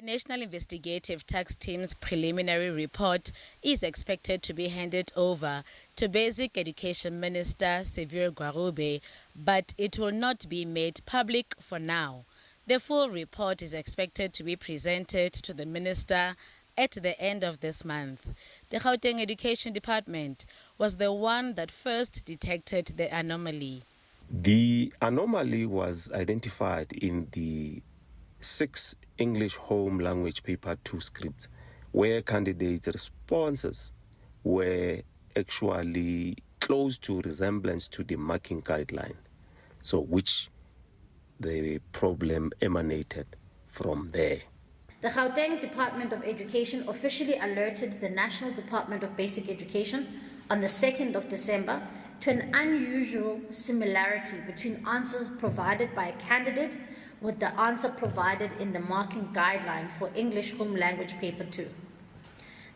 The National Investigative Task Team's preliminary report is expected to be handed over to Basic Education Minister Siviwe Gwarube, but it will not be made public for now. The full report is expected to be presented to the minister at the end of this month. The Gauteng Education Department was the one that first detected the anomaly. The anomaly was identified in the 6 English Home Language Paper 2 scripts, where candidates' responses were actually close to resemblance to the marking guideline, so which the problem emanated from there. The Gauteng Department of Education officially alerted the National Department of Basic Education on the 2nd of December to an unusual similarity between answers provided by a candidate with the answer provided in the marking guideline for English Home Language Paper 2.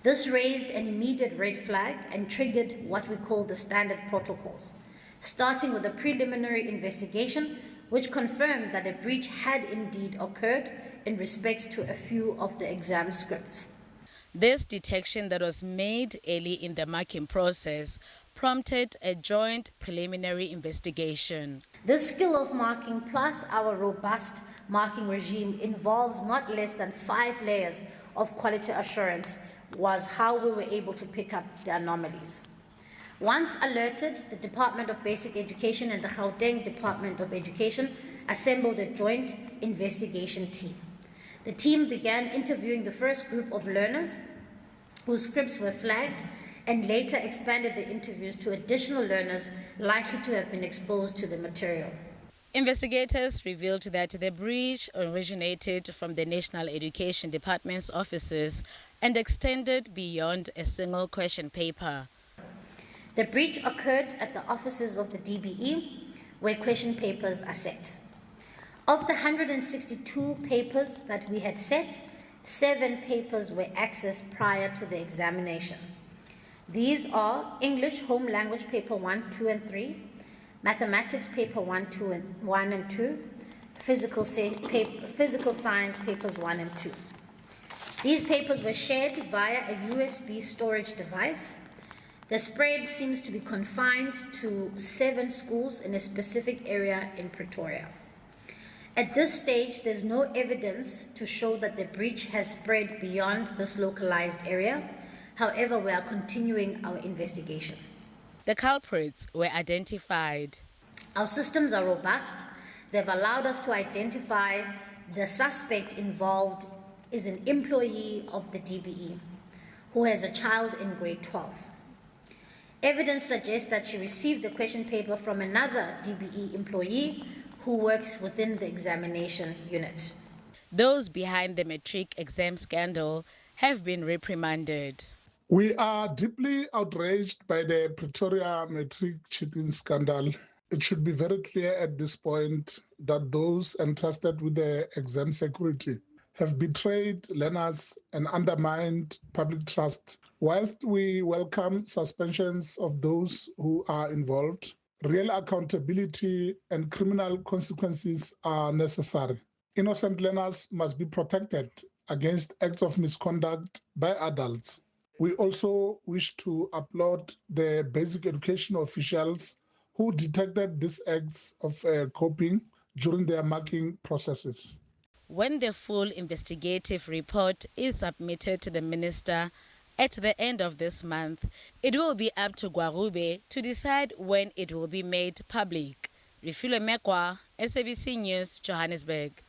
This raised an immediate red flag and triggered what we call the standard protocols, starting with a preliminary investigation which confirmed that a breach had indeed occurred in respect to a few of the exam scripts. This detection that was made early in the marking process prompted a joint preliminary investigation. This skill of marking plus our robust marking regime involves not less than 5 layers of quality assurance was how we were able to pick up the anomalies. Once alerted, the Department of Basic Education and the Gauteng Department of Education assembled a joint investigation team. The team began interviewing the first group of learners whose scripts were flagged and later expanded the interviews to additional learners likely to have been exposed to the material. Investigators revealed that the breach originated from the National Education Department's offices and extended beyond a single question paper. The breach occurred at the offices of the DBE, where question papers are set. Of the 162 papers that we had set, 7 papers were accessed prior to the examination. These are English Home Language Paper 1, 2, and 3, Mathematics Paper 1, and 2, Physical Science Papers 1 and 2. These papers were shared via a USB storage device. The spread seems to be confined to 7 schools in a specific area in Pretoria. At this stage, there's no evidence to show that the breach has spread beyond this localized area. However, we are continuing our investigation. The culprits were identified. Our systems are robust. They've allowed us to identify the suspect involved is an employee of the DBE who has a child in grade 12. Evidence suggests that she received the question paper from another DBE employee who works within the examination unit. Those behind the matric exam scandal have been reprimanded. We are deeply outraged by the Pretoria matric cheating scandal. It should be very clear at this point that those entrusted with the exam security have betrayed learners and undermined public trust. Whilst we welcome suspensions of those who are involved, real accountability and criminal consequences are necessary. Innocent learners must be protected against acts of misconduct by adults. We also wish to applaud the basic education officials who detected these acts of copying during their marking processes. When the full investigative report is submitted to the minister at the end of this month, it will be up to Gwarube to decide when it will be made public. Refilwe Mekwa, SABC News, Johannesburg.